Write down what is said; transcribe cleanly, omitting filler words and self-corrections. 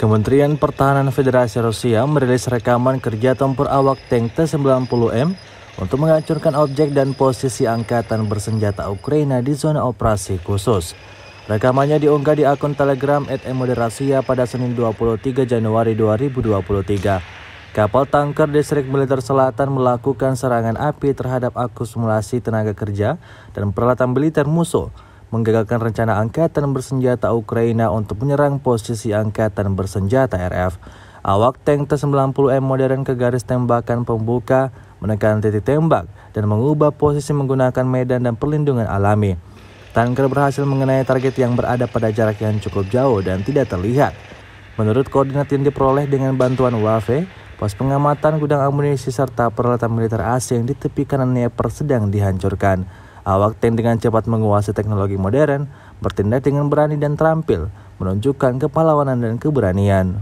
Kementerian Pertahanan Federasi Rusia merilis rekaman kerja tempur awak tank T-90M untuk menghancurkan objek dan posisi angkatan bersenjata Ukraina di zona operasi khusus. Rekamannya diunggah di akun Telegram @emoderasiya pada Senin 23 Januari 2023. Kapal tanker distrik militer selatan melakukan serangan api terhadap akumulasi tenaga kerja dan peralatan militer musuh, menggagalkan rencana angkatan bersenjata Ukraina untuk menyerang posisi angkatan bersenjata RF. Awak tank T-90M modern ke garis tembakan pembuka, menekan titik tembak, dan mengubah posisi menggunakan medan dan perlindungan alami. Tanker berhasil mengenai target yang berada pada jarak yang cukup jauh dan tidak terlihat. Menurut koordinat yang diperoleh dengan bantuan UAV, pos pengamatan gudang amunisi serta peralatan militer asing di tepi kanan Dnepr sedang dihancurkan. Awak tank dengan cepat menguasai teknologi modern, bertindak dengan berani dan terampil, menunjukkan kepahlawanan dan keberanian.